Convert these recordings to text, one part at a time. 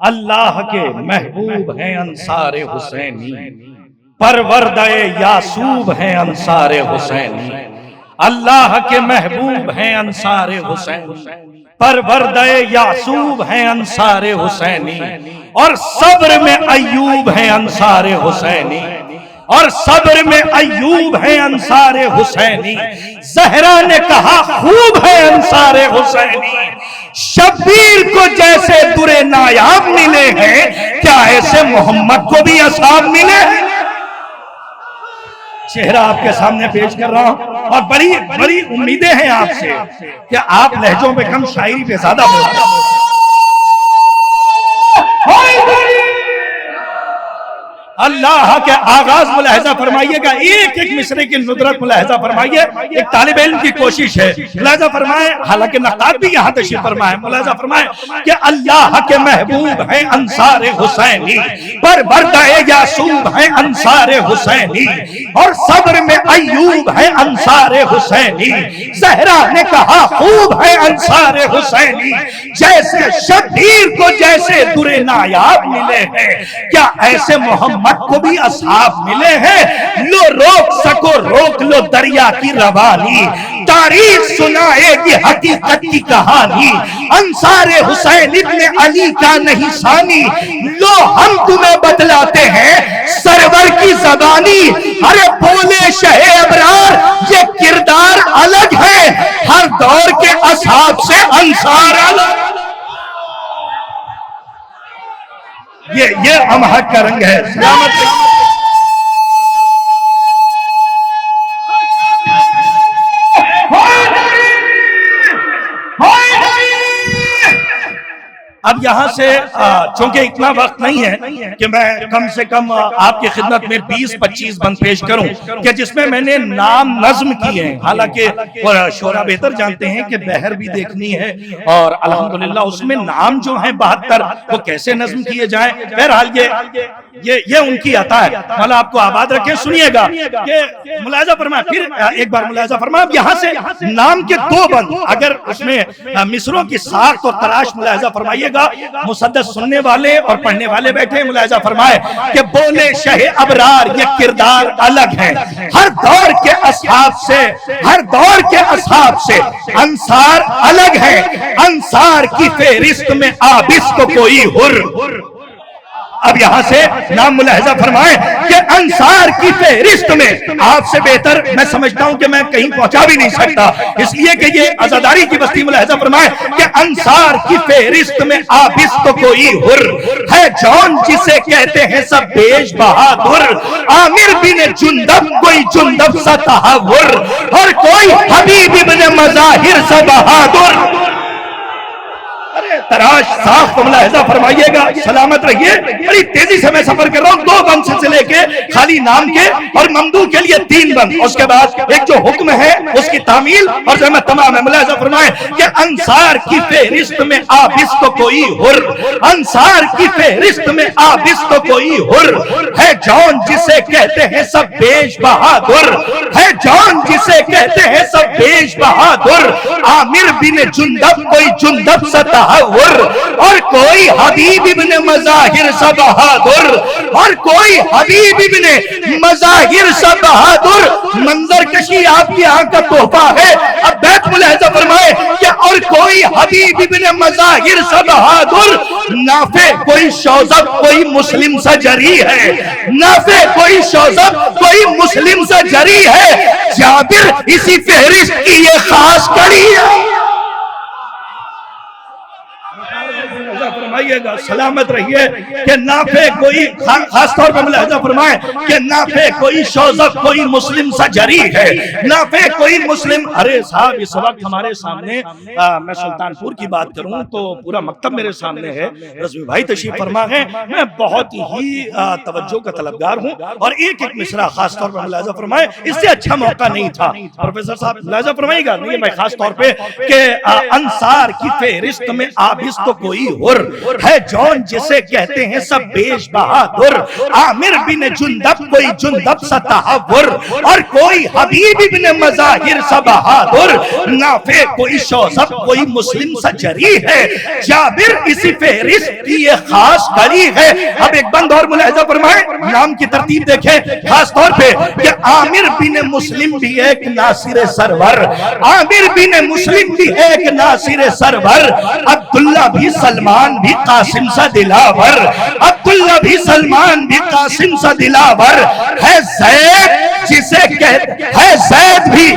اللہ کے محبوب ہیں انصار حسینی، پروردہ یعصوب ہیں انصار حسینی۔ اللہ کے محبوب ہیں انصار حسینی، پروردہ یعصوب ہیں انصار حسینی، اور صبر میں ایوب ہیں انصار حسینی، اور صبر میں ایوب ہیں انصار حسینی۔ زہرا نے کہا خوب ہے انصار حسینی، شبیر کو جیسے در نایاب ملے ہیں، کیا ایسے محمد کو بھی اصحاب ملے ہیں؟ چہرہ آپ کے سامنے پیش کر رہا ہوں، اور بڑی بڑی امیدیں ہیں آپ سے کہ آپ لہجوں پہ کم شاعری پہ زیادہ بولتے ہیں۔ اللہ کے آغاز ملاحظہ فرمائیے گا، ایک ایک مصرے کی ندرت ملاحظہ فرمائیے۔ ایک طالب علم کی کوشش ہے، ملاحظہ فرمائے، حالانکہ نقاد بھی یہاں تشریف فرمائے، ملاحظہ فرمائے کہ اللہ کے محبوب ہیں انصار حسینی، پروردہ یعصوب ہیں انصار حسینی، اور صبر میں ایوب ہیں انصار حسینی۔ زہرا نے کہا خوب ہے انصار حسینی، جیسے شبیر کو جیسے در نایاب ملے ہیں، کیا ایسے محمد کو بھی اصحاب ملے ہیں؟ لو روک سکو روک لو دریا کی روانی، تاریخ سنائے گی حقیقت کی کہانی، انصار حسین ابن علی کا نہیں ثانی، لو ہم تمہیں بتلاتے ہیں سرور کی زبانی۔ ارے بولے شہ ابرار یہ کردار الگ ہے، ہر دور کے اصحاب سے انصار الگ۔ یہ امہد کا رنگ ہے۔ اب یہاں سے چونکہ اتنا وقت نہیں ہے کہ میں کم سے کم آپ کی خدمت میں 20-25 بند پیش کروں کہ جس میں میں نے نام نظم کیے ہیں، حالانکہ شعراء بہتر جانتے ہیں کہ بہر بھی دیکھنی ہے، اور الحمدللہ اس میں نام جو ہیں 72 وہ کیسے نظم کیے جائیں۔ بہرحال یہ ان کی عطا ہے، مولا آپ کو آباد رکھے۔ سنیے گا کہ ملاحظہ فرمائے، پھر ایک بار ملاحظہ فرمائے، اب یہاں سے نام کے 2 بند، اگر اس میں مصروں کی ساخت اور تراش ملاحظہ فرمائیے گا، مسدس سننے والے اور پڑھنے والے بیٹھے، ملاحظہ فرمائے کہ بولے شہ ابرار یہ کردار الگ ہے، ہر دور کے اصحاب سے، ہر دور کے اصحاب سے انصار الگ ہے، انصار کی فہرست میں آبس کو کوئی حر۔ اب یہاں سے نام ملاحظہ فرمائیں کہ انصار کی فہرست میں، آپ سے بہتر میں سمجھتا ہوں کہ میں کہیں پہنچا بھی نہیں سکتا، اس لیے کہ یہ عزاداری کی بستی، ملاحظہ فرمائیں کہ انصار کی فہرست میں آبس تو کوئی حر ہے، جون جسے کہتے ہیں سب بیش بہادر، عامر بن جندب کوئی جندب سا تحور، اور کوئی حبیب بن مظاہر سا بہادر۔ تراش صاف کو ملاحظہ فرمائیے گا، سلامت رہیے، بڑی تیزی سے میں سفر کر رہا ہوں، 2 بند سے لے کے خالی نام کے اور ممدوح کے لیے 3 بند، اس کے بعد ایک جو حکم ہے اس کی تعمیل اور جو میں تمام ہے۔ ملاحظہ فرمائیں کہ انصار کی فہرست میں آبس تو کوئی حر، انصار کی فہرست میں آبس تو کوئی حر ہے، جون جسے کہتے ہیں سب بیش بہادر، ہے جون جسے کہتے ہیں سب بیش بہادر، عامر بن جندب کوئی جندب سا تحور، اور کوئی حبیب ابن مظاہر سا بہادر، اور کوئی حبیب ابن مظاہر سا بہادر۔ منظر کشی آپ کی آنکھ کا تحفہ ہے۔ اب بیت ملاحظہ فرمائے کہ اور کوئی حبیب ابن مظاہر سا بہادر، نافع کوئی شوزب کوئی مسلم سا جری ہے، نافع کوئی شوزب کوئی مسلم سا جری ہے، جابر اسی فہرست کی یہ خاص کڑی ہے۔ فرمائیے گا، سلامت رہیے کہ نافع کوئی، خاص طور پر ملاحظہ فرمائیں کہ نافع کوئی شوزب کوئی مسلم سا جری ہے، نافع کوئی مسلم۔ ارے صاحب اس وقت ہمارے سامنے، میں سلطان پور کی بات کروں تو پورا مکتب میرے سامنے ہے، رضوی بھائی تشریف فرما ہے، میں بہت ہی توجہ کا طلبگار ہوں، اور ایک ایک مصرع خاص طور پر ملاحظہ فرمائیں، اس سے اچھا موقع نہیں تھا۔ پروفیسر صاحب ملاحظہ فرمائیے گا، نہیں میں خاص طور پہ کہ انصار کی فہرست میں آبس تو کوئی حر ہے جون جسے کہتے ہیں سب بیش بہادر، عامر بن جندب کوئی جندب سا تحور، اور کوئی حبیب بن مظاہر سا بہادر، نافع کوئی شوزب کوئی مسلم سا جری ہے، جابر اسی فہرست کی یہ خاص کری ہے۔ اب ایک بند اور ملاحظہ فرمائیں، نام کی ترتیب دیکھیں خاص طور پہ کہ عامر بن مسلم بھی ایک ناصر سرور، عامر بن مسلم بھی ایک ناصر سرور، عبداللہ بھی سلمان بھی قاسم سا دلاور، عبداللہ بھی سلمان بھی قاسم سا دلاور، ہے زید جسے کہتے ہے زید بھی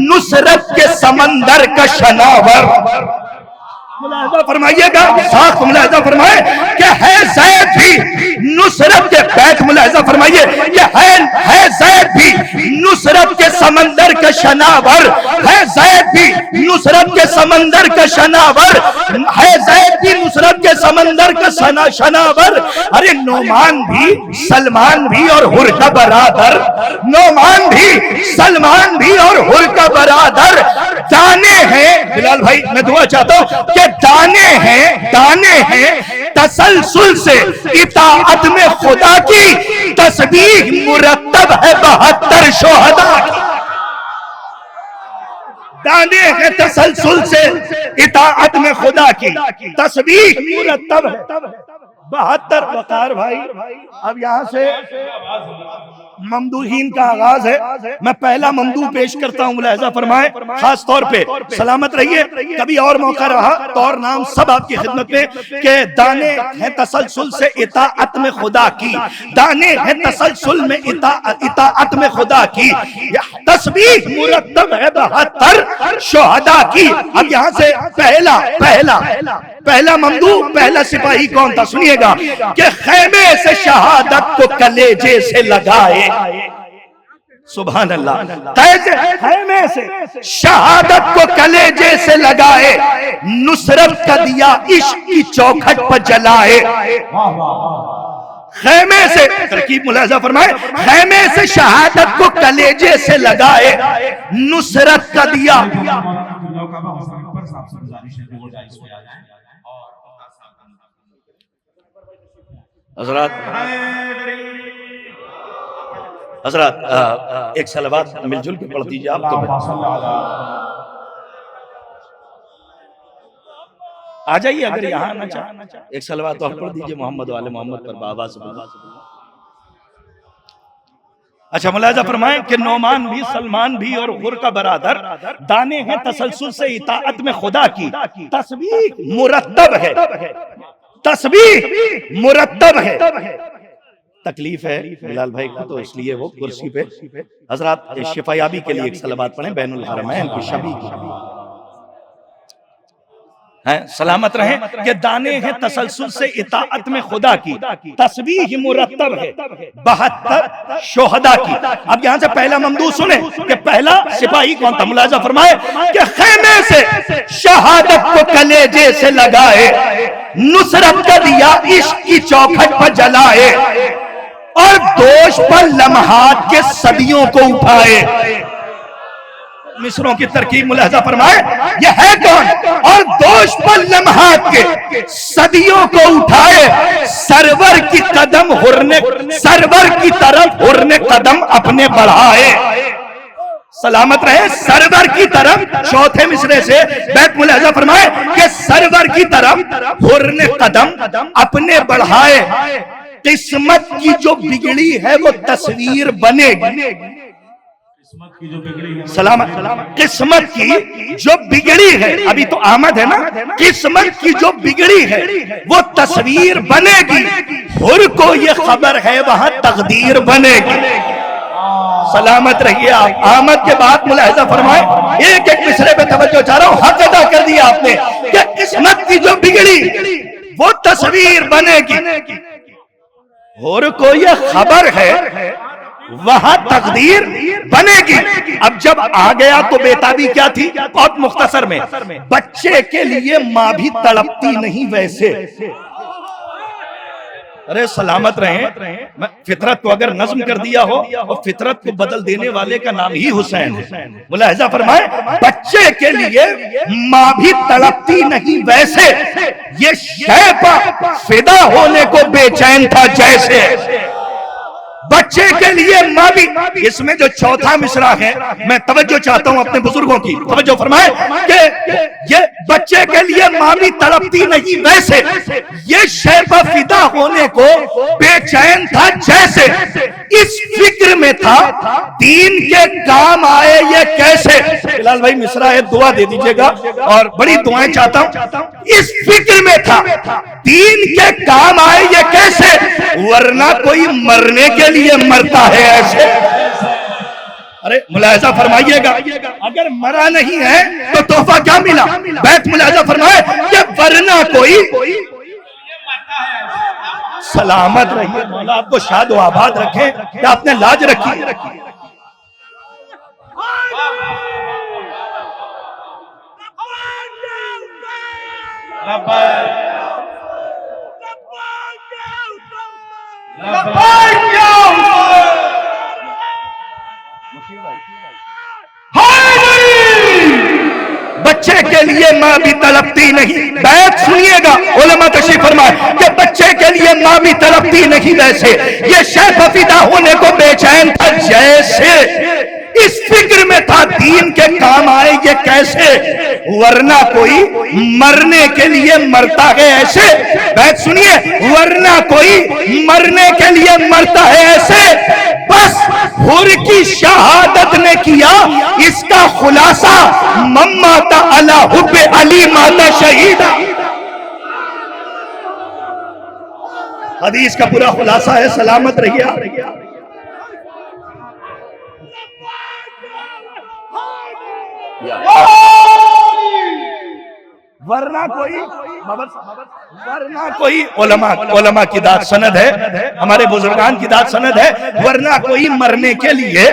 نصرت کے سمندر کا شناور۔ ملاحظہ فرمائیے گا، ساتھ ملاحظہ فرمائے کہ ہے زید بھی نصرت کے بیت، ملاحظہ فرمائیے کہ ہے زید بھی نصرت کے سمندر کا شناور، ہے زید بھی نصرت کے سمندر کا شناور، ہے زید بھی نصرت کے سمندر کا شناور۔ ارے نعمان بھی سلمان بھی اور حر کا برادر، نعمان بھی سلمان بھی اور حر کا برادر، دانے ہیں بلال بھائی میں دعا چاہتا ہوں کہ دانے ہیں تسلسل سے اطاعت میں خدا کی، تسبیح مرتب ہے 72 شہداء کی۔ دانے ہیں تسلسل سے اطاعت میں خدا کی، تسبیح مرتب ہے 72۔ وقار بھائی اب یہاں سے ممدوحین کا آغاز ہے، میں پہلا ممدوح پیش کرتا ہوں، ملاحظہ فرمائیں خاص طور پہ سلامت رہیے، کبھی اور موقع رہا تو اور نام سب آپ کی خدمت میں کہ دانے ہیں تسلسل سے اطاعت میں خدا کی، دانے ہیں تسلسل میں اطاعت میں خدا کی، تسبیح مرتب ہے 72 شہداء کی۔ اب یہاں سے پہلا ممدوح پہلا سپاہی کون تھا سنیے گا کہ خیمے سے شہادت کو کلیجے سے لگائے، سبحان اللہ، خیمے سے شہادت کو کلیجے سے لگائے، نصرت کا دیا عشق کی چوکھٹ پر جلائے۔ خیمے سے ترکیب ملاحظہ فرمائے، خیمے سے شہادت کو کلیجے سے لگائے، نصرت کا دیا۔ حضرات ایک صلوات مل جل کے پڑھ دیجئے آپ تو آ جائیے، اگر یہاں آنا چاہیں ایک صلوات اور پڑھ دیجئے محمد و آل محمد پر بابا سے بابا۔ اچھا ملاحظہ فرمائیں کہ نعمان بھی سلمان بھی اور حر کا برادر، دانے ہیں تسلسل سے اطاعت میں خدا کی، تسبیح مرتب ہے، تسبیح مرتب ہے۔ تکلیف ہے بلال بھائی کو تو اس لیے وہ کرسی پہ، حضرات شفا یابی کے لیے ایک صلوات پڑھیں بین الحرمین کی شبی کی، سلامت رہیں کہ دانے ہیں تسلسل سے اطاعت میں خدا کی، تسبیح مرتب ہے 72 شہداء کی۔ اب یہاں سے پہلا ممدوح سنیں کہ پہلا سپاہی کون تھا، ملاحظہ فرمائے کہ خیمے سے شہادت کو کلیجے سے لگائے، نصرت کا دیا عشق کی چوکھٹ پر جلائے، اور دوش پر لمحات کے صدیوں کو اٹھائے۔ مصروں کی ترکیب ملاحظہ فرمائے یہ ہے کون، اور دوش پر لمحات کے صدیوں کو اٹھائے، سرور کی قدم ہرنے، سرور کی طرف ہرنے قدم اپنے بڑھائے۔ سلامت رہے، سرور کی طرف، چوتھے مصرے سے بیت ملاحظہ فرمائے کہ سرور کی طرف ہرنے قدم اپنے بڑھائے، قسمت کی جو بگڑی ہے وہ تصویر بنے گی۔ سلامت، قسمت کی جو بگڑی ہے، ابھی تو آمد ہے نا، قسمت کی جو بگڑی ہے وہ تصویر بنے گی، حر کو یہ خبر ہے وہاں تقدیر بنے گی۔ سلامت رہیے آپ، آمد کے بعد ملاحظہ فرمائیں، ایک ایک مصرے پہ توجہ چاہ رہا ہوں، حق ادا کر دیا آپ نے کہ قسمت کی جو بگڑی وہ تصویر بنے گی، حر کو یہ خبر ہے وہاں تقدیر بنے گی۔ اب جب آ گیا تو بیتابی کیا تھی، بہت مختصر میں، بچے کے لیے ماں بھی تڑپتی نہیں ویسے، ارے سلامت رہیں، فطرت کو اگر نظم کر دیا ہو اور فطرت کو بدل دینے والے کا نام ہی حسین ہے۔ ملاحظہ فرمائیں، بچے کے لیے ماں بھی تڑپتی نہیں ویسے، یہ شیبہ فدا ہونے کو بے چین تھا جیسے۔ بچے کے لیے ماں بھی، اس میں جو چوتھا مصرع ہے، میں توجہ چاہتا ہوں اپنے بزرگوں کی، توجہ فرمائیں کہ یہ بچے کے لیے ماں بھی تڑپتی نہیں ویسے، یہ شیبہ فدا ہونے کو بے چین تھا جیسے، اس فکر میں تھا دین کے کام آئے یہ کیسے۔ فلحال بھائی مصرع ہے، دعا دے دیجئے گا اور بڑی دعائیں چاہتا ہوں۔ اس فکر میں تھا دین کے کام آئے یہ کیسے، ورنہ کوئی مرنے کے لیے مرتا ہے ایسے۔ ارے ملاحظہ فرمائیے گا، اگر مرا نہیں ہے تو تحفہ کیا ملا؟ بیت ملاحظہ فرمائے کہ ورنہ کوئی، سلامت رہیے، مولا آپ کو شاد و آباد رکھے، کہ آپ نے لاج رکھی۔ بچے کے لیے ماں بھی تڑپتی نہیں، بیت سنیے گا علماء تشریف فرمائے کہ بچے کے لیے ماں بھی تڑپتی نہیں ویسے، یہ شیبہ فدا ہونے کو بے چین تھا جیسے، اس فکر میں تھا دین کے کام آئے یہ کیسے، ورنہ کوئی مرنے کے لیے مرتا ہے ایسے۔ بیت سنیے، ورنہ کوئی مرنے کے لیے مرتا ہے ایسے، بس حر کی شہادت نے کیا اس کا خلاصہ، مماتا علی حب علی ماتا شہیدہ۔ حدیث کا پورا خلاصہ ہے، سلامت رہیے۔ ورنہ کوئی علماء کی داد سند ہے، ہمارے بزرگان کی داد سند ہے، ورنہ کوئی مرنے کے لیے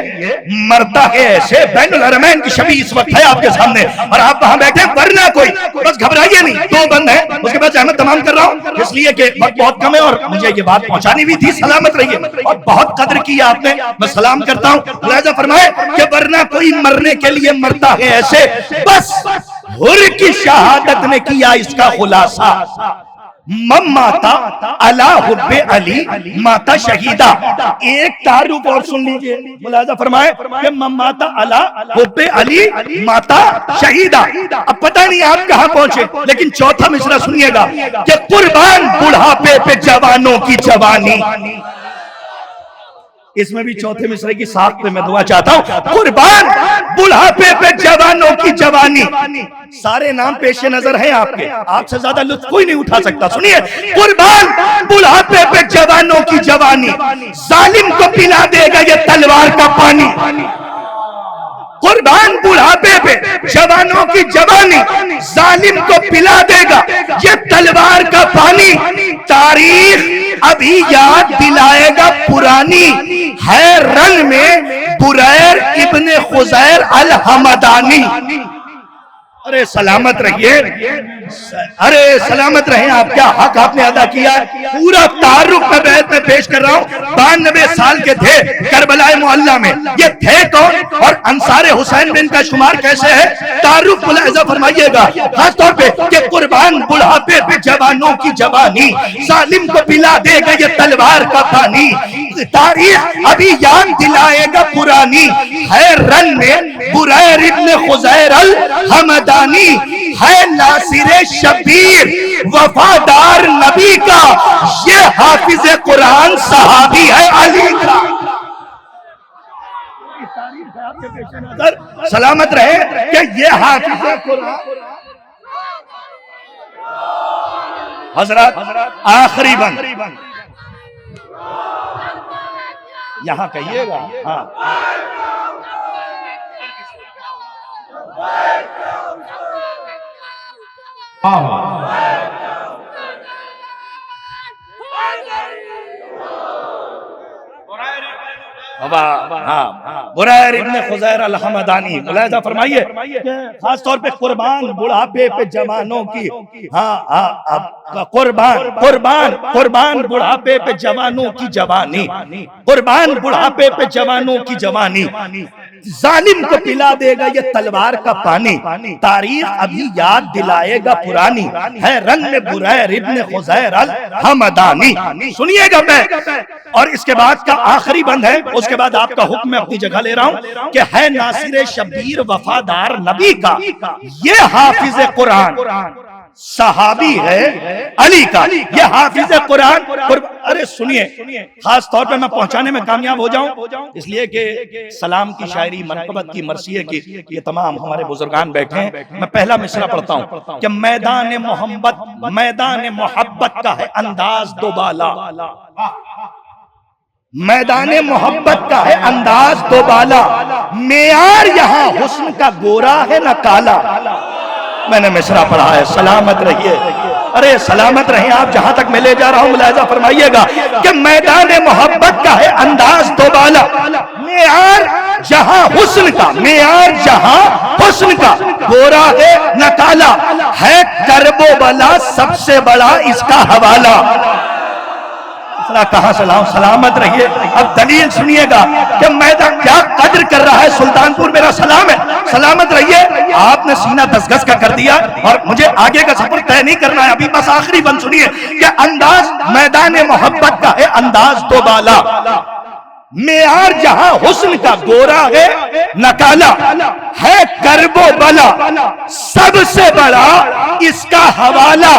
مرتا ہے ایسے۔ بین الحرمین کی شبیہ اس وقت ہے آپ کے سامنے اور آپ وہاں بیٹھے، ورنہ کوئی، بس گھبرائیے نہیں، دو بند ہیں، اس کے بعد احمد تمام کر رہا ہوں اس لیے کہ وقت بہت کم ہے اور مجھے یہ بات پہنچانی بھی تھی۔ سلامت رہیے، اور بہت قدر کی آپ نے، میں سلام کرتا ہوں۔ لہذا فرمائے کہ ورنہ کوئی مرنے کے لیے مرتا ہے ایسے، بس حر کی شہادت نے کیا اس کا خلاصہ، مماتا علی حب علی ماتا شہیدہ۔ ایک تعارف اور سن لیجئے، ملاحظہ فرمائے کہ مماتا علی حب علی ماتا شہیدہ۔ اب پتہ نہیں آپ کہاں پہنچے، لیکن چوتھا مصرع سنیے گا کہ قربان بڑھاپے پہ جوانوں کی جوانی۔ اس میں بھی چوتھے مصرعے کی ساخت پہ میں دعا چاہتا ہوں، قربان بڑھاپے پہ جوانوں کی جوانی۔ سارے نام پیش نظر ہیں آپ کے، آپ سے زیادہ لطف کوئی نہیں اٹھا سکتا۔ سنیے، قربان بڑھاپے پہ جوانوں کی جوانی، ظالم کو پلا دے گا یہ تلوار کا پانی۔ قربان بڑھاپے پہ جوانوں کی جوانی، ظالم کو پلا دے گا یہ تلوار کا پانی۔ تاریخ ابھی یاد دلائے گا پرانی، ہے رن میں بریر ابن خزیر الحمدانی۔ ارے سلامت رہیے، ارے سلامت رہیں آپ، کیا حق آپ نے ادا کیا ہے۔ پورا تعارف میں بیت میں پیش کر رہا ہوں۔ 92 سال کے تھے کربلا معلیٰ میں، یہ تھے کون اور انصار حسین میں ان کا شمار کیسے ہے، تعارف ملاحظہ فرمائیے گا خاص طور پہ کہ قربان بڑھاپے پہ جوانوں کی جوانی، ظالم کو پلا دے گا یہ تلوار کا پانی۔ تاریخ ابھی یاد دلائے گا پرانی، ہے رن میں بریر ابن خزیر الحمدانی، ہے ناصر شبیر وفادار نبی کا، یہ حافظ قرآن صحابی ہے علی کا۔ سلامت رہے کہ یہ حافظ قرآن۔ حضرات آخری بند یہاں کہیے گا، ہاں بریر ابن خزیر الحمدانی ملاحظہ فرمائیے کہ خاص طور پہ قربان بڑھاپے پہ جوانوں کی قربان بڑھاپے پہ جوانوں کی جوانی، قربان بڑھاپے پہ جوانوں کی جوانی، ظالم کو پلا دے گا یہ تلوار کا پانی، تاریخ ابھی یاد دلائے گا پرانی، ہے رنگ میں بریر ابن خزیر الحمدانی۔ سنیے گا میں، اور اس کے بعد کا آخری بند ہے، اس کے بعد آپ کا حکم میں اپنی جگہ لے رہا ہوں کہ ہے ناصر شبیر وفادار نبی کا یہ حافظ قرآن، صحابی ہے علی کا یہ حافظ قرآن۔ ارے سنیے، خاص طور پہ میں پہنچانے میں کامیاب ہو جاؤں اس لیے کہ سلام کی شاعری، منقبت کی، مرثیے کی، یہ تمام ہمارے بزرگان بیٹھے ہیں۔ میں پہلا مصرع پڑھتا ہوں کہ میدان محبت کا ہے انداز دوبالا، میدان محبت کا ہے انداز دوبالا، معیار یہاں حسن کا گورا ہے نہ کالا۔ میں نے مصرع پڑھا ہے، سلامت رہیے، ارے سلامت رہیں آپ جہاں تک میں لے جا رہا ہوں، ملاحظہ فرمائیے گا کہ میدان محبت کا ہے انداز دوبالا، معیار جہاں حسن کا، معیار جہاں حسن کا گورا ہے نہ کالا، ہے کرب و بلا سب سے بڑا اس کا حوالہ۔ کہاں سلامت رہیے۔ اب دلیل سنیے گا کہ میدان کیا قدر کر رہا ہے سلطان پور، میرا سلام ہے، سلامت رہیے۔ آپ نے سینہ دس گز کا کر دیا اور مجھے آگے کا سفر طے نہیں کرنا ہے، ابھی بس آخری بند سنیے کہ انداز میدان محبت کا ہے انداز دوبالا، معیار جہاں حسن کا گورا ہے نہ کالا، ہے کرب و بلا سب سے بڑا اس کا حوالہ۔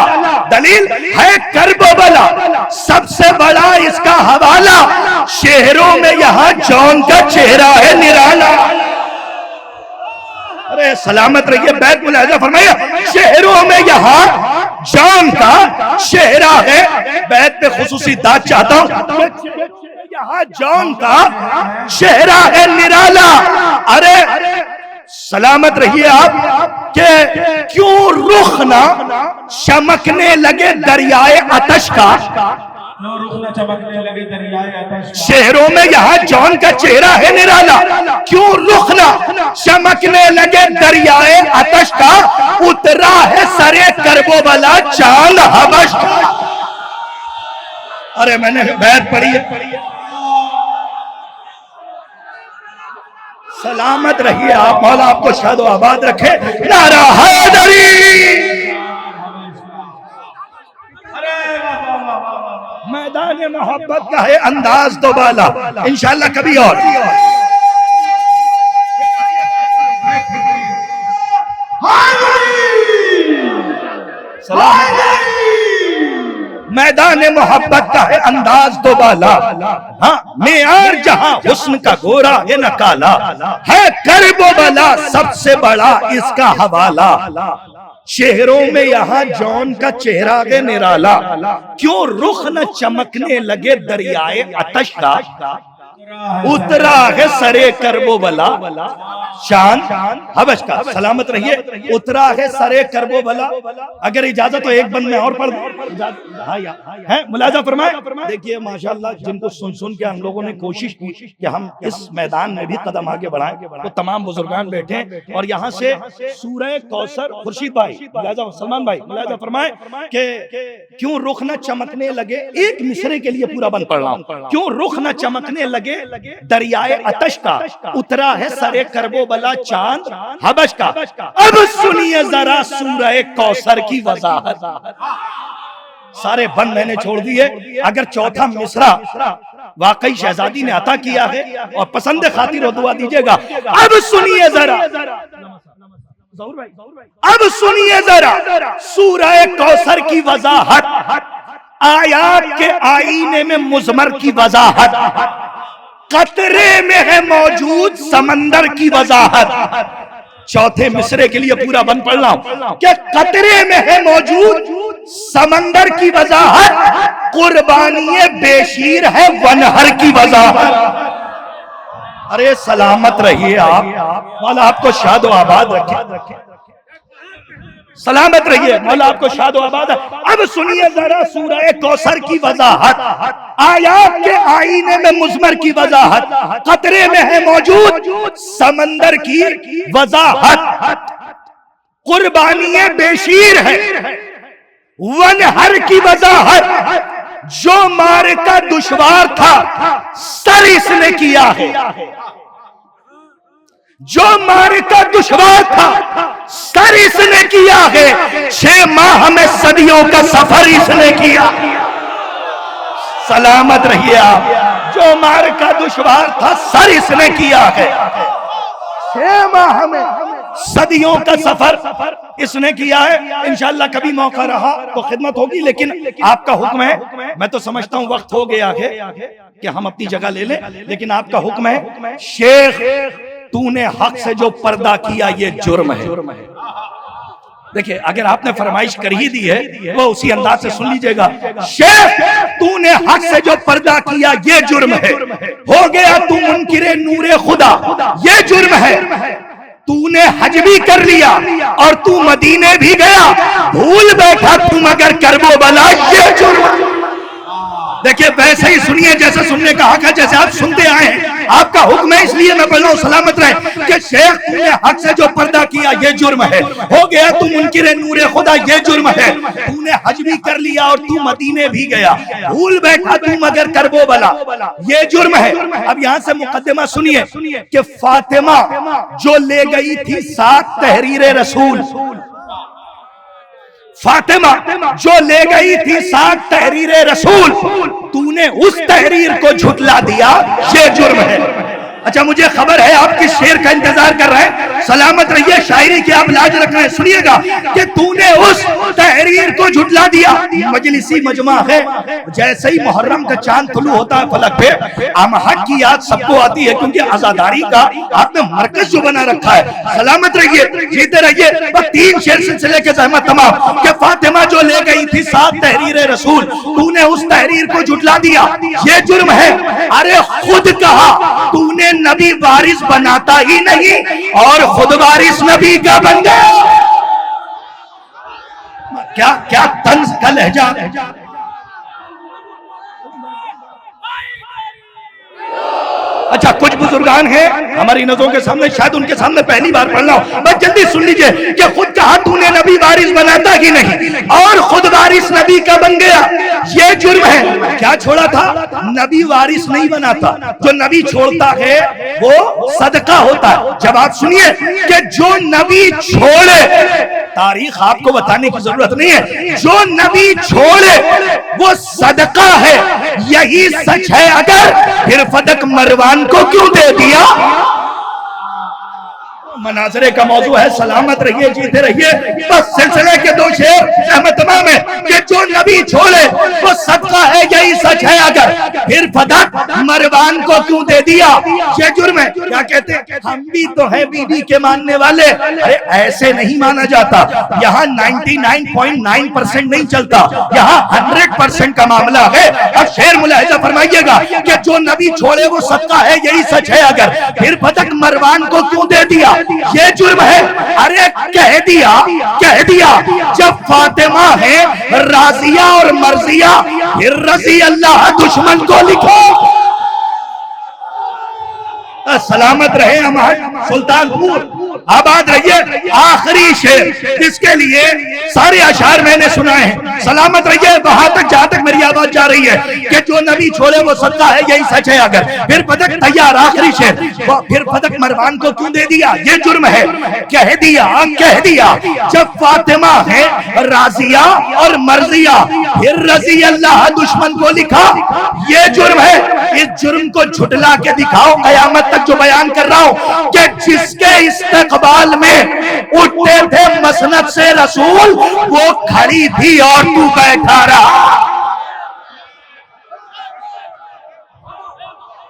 دلیل ہے کرب و بلا سب سے بڑا اس کا حوالہ، شہروں میں یہاں جون کا چہرہ ہے نرالا۔ ارے سلامت رہیے، بیت ملاحظہ فرمائیے، شہروں میں یہاں جون کا چہرہ ہے۔ بیت پہ خصوصی داد چاہتا ہوں، یہاں جون کا چہرہ ہے نرالا۔ ارے سلامت رہیے آپ کہ کیوں رخ نہ چمکنے لگے دریائے آتش کا، شہروں میں یہاں جون کا چہرہ ہے نرالا، کیوں رخ نہ چمکنے لگے دریائے آتش کا، اترا ہے سرے کرب و بلا چاند حبش کا۔ ارے میں نے بیت پڑھی ہے، سلامت رہیے آپ، مولا آپ کو شاد و آباد رکھے، نعرہ حیدری۔ میدان محبت کا ہے انداز دوبالا، انشاءاللہ کبھی اور۔ میدان محبت کا ہے انداز دوبالا، ہاں معیار جہاں حسن کا گورا ہے نہ کالا، ہے کرب و بلا سب سے بڑا اس کا حوالہ، شہروں میں یہاں جون کا چہرہ ہے نرالا، کیوں رخ نہ چمکنے لگے دریائے آتش کا، اترا ہے سرے کرب و بلا چاند حبش کا۔ سلامت رہیے، اترا ہے سرے کرب و بلا۔ اگر اجازت تو ایک بند میں اور پڑھ دوں، ملاحظہ فرمائے۔ دیکھیے ماشاءاللہ جن کو سن سن کے ہم لوگوں نے کوشش کی کہ ہم اس میدان میں بھی قدم آگے بڑھائیں، وہ تمام بزرگان بیٹھے اور یہاں سے سورہ کوثر، خورشید بھائی ملاحظہ، سلمان بھائی ملاحظہ فرمائے کہ کیوں رخ نہ چمکنے لگے، ایک مصرے کے لیے پورا بند پڑھ رہا ہوں، کیوں رخ نہ چمکنے لگے دریائے آتش کا، اترا ہے سرے کرب و بلا چاند حبش کا۔ اب سنیے ذرا سورہ کوثر کی وضاحت۔ سارے بند میں نے چھوڑ دیے، اگر چوتھا مصرع واقعی شہزادی نے عطا کیا ہے اور پسند خاطر و دعا دیجیے گا۔ اب سنیے ذرا، اب سنیے ذرا سورہ کوثر کی وضاحت، آیات کے آئینے میں مزمر کی وضاحت، قطرے میں ہے موجود سمندر کی وضاحت۔ چوتھے مصرے کے لیے پورا بند پڑھ رہا ہوں کہ قطرے میں ہے موجود سمندر کی وضاحت، قربانی بے شیر ہے ونہر کی وضاحت۔ ارے سلامت رہیے آپ، مولا آپ کو شاد و آباد رکھے۔ سلامت رہیے، مولا آپ کو شاد و آباد ہے۔ اب سنیے ذرا سورہ کوثر کی وضاحت، آیات کے آئینے میں مزمر کی وضاحت، قطرے میں ہے موجود سمندر کی وضاحت، قربانی بیشیر ہے، ونہر کی وضاحت، جو معرکہ دشوار تھا سر اس نے کیا ہے، جو معرکہ دشوار تھا سر اس نے کیا ہے، 6 ماہ میں صدیوں کا سفر اس نے کیا۔ سلامت رہیے آپ، جو معرکہ دشوار تھا سر اس نے کیا ہے، 6 ماہ میں صدیوں کا سفر اس نے کیا ہے۔ انشاءاللہ کبھی موقع رہا تو خدمت ہوگی، لیکن آپ کا حکم ہے، میں تو سمجھتا ہوں وقت ہو گیا ہے کہ ہم اپنی جگہ لے لیں، لیکن آپ کا حکم ہے شیخ تو نے حق سے جو پردہ کیا یہ جرم ہے۔ دیکھیں اگر آپ نے فرمائش کر ہی دی ہے وہ اسی انداز سے سن لیجئے گا، شیخ تو نے حق سے جو پردہ کیا یہ جرم ہے، ہو گیا تو منکر نور خدا یہ جرم ہے، تو نے حج بھی کر لیا اور تو مدینے بھی گیا، بھول بیٹھا تم اگر کرب و بلا یہ جرم ہے۔ دیکھیں ویسے ہی سنیے جیسے سننے کا حق ہے، جیسے آپ سنتے آئے ہیں، آپ کا حکم ہے اس لیے میں بول رہا ہوں سلامت رہے کہ شیخ تم نے حق سے جو پردہ کیا یہ جرم ہے، ہو گیا تو منکر نور خدا یہ جرم ہے، تو نے حج بھی کر لیا اور تو مدینے بھی گیا، بھول بیٹھا تم اگر کرب و بلا یہ جرم ہے۔ اب یہاں سے مقدمہ سنیے کہ فاطمہ جو لے گئی تھی 7 تحریر رسول، فاطمہ جو لے گئی تھی 7 تحریر رسول، تو نے اس تحریر کو جھٹلا دیا یہ جرم ہے۔ اچھا مجھے خبر ہے آپ کس شعر کا انتظار کر رہے ہیں، سلامت رہیے شاعری کی آپ لاج رکھ رہے ہیں، سنیے گا کہ تو نے اس تحریر کو جھٹلا دیا۔ مجلسی مجمع ہے، جیسے ہی محرم کا چاند طلوع ہوتا ہے فلک پہ، امہد کی یاد سب کو آتی ہے کیونکہ عزاداری کا آپ نے مرکز جو بنا رکھا ہے۔ سلامت رہیے جیتے رہیے، بس 3 شعر سلسلے کے زحمت تمام کہ فاطمہ جو لے گئی تھی 7 تحریر رسول، تو نے اس تحریر کو جھٹلا دیا یہ جرم ہے۔ ارے خود کہا تو نے نبی وارث بناتا ہی نہیں اور خود وارث نبی کا بن گیا۔ کیا طنز کا لہجہ۔ اچھا کچھ بزرگان ہیں ہماری نظروں کے سامنے، شاید ان کے سامنے پہلی بار پڑھ رہا ہوں، بس جلدی سن لیجئے کہ خود کہا تو نے نبی وارث بناتا ہی نہیں اور خود وارث نبی کا بن گیا یہ جرم ہے۔ کیا چھوڑا تھا؟ نبی وارث نہیں بناتا، جو نبی چھوڑتا ہے وہ صدقہ ہوتا ہے۔ جب آپ سنیے کہ جو نبی چھوڑے، تاریخ آپ کو بتانے کی ضرورت نہیں ہے، جو نبی چھوڑے وہ صدقہ ہے، یہی سچ ہے اگر پھر فدق مروان کو کیوں دے دیا؟ مناظرے کا موضوع ہے، سلامت رہیے جیتے رہیے، بس سلسلے کے 2 شعر احمد تمام ہے کہ جو نبی چھوڑے وہ صدقہ ہے، یہی سچ ہے اگر پھر فدق مروان کو کیوں دے دیا یہ جرم ہے۔ کیا کہتے ہیں؟ ہم بھی تو ہیں بی بی کے ماننے والے، ارے ایسے نہیں مانا جاتا، یہاں 99.9% نہیں چلتا، یہاں 100% کا معاملہ ہے۔ اب شعر ملاحظہ فرمائیے گا کہ جو نبی چھوڑے وہ صدقہ ہے، یہی سچ ہے اگر پھر فدق مروان کو کیوں دے دیا یہ جرم ہے۔ ارے کہہ دیا جب فاطمہ ہے راضیہ اور مرضیہ، پھر رضی اللہ دشمن کو لکھو۔ سلامت رہے ہمارے سلطان پور، آباد رہیے۔ آخری شعر جس کے لیے سارے اشعار میں نے سنائے ہیں، سلامت رہیے وہاں تک جہاں تک میری آواز جا رہی ہے کہ جو نبی چھوڑے وہ صدقہ ہے، یہی سچ ہے اگر پھر فدق تیار۔ آخری شعر، پھر فدق مروان کو کیوں دے دیا یہ جرم ہے۔ کہہ دیا جب فاطمہ ہے راضیہ اور مرضیہ، پھر رضی اللہ دشمن کو لکھا یہ جرم ہے۔ اس جرم کو جھٹلا کے دکھاؤ قیامت تک جو بیان کر رہا ہوں کہ جس کے استقبال میں اٹھتے تھے مسند سے رسول، وہ کھڑی تھی اور تو بیٹھا رہا۔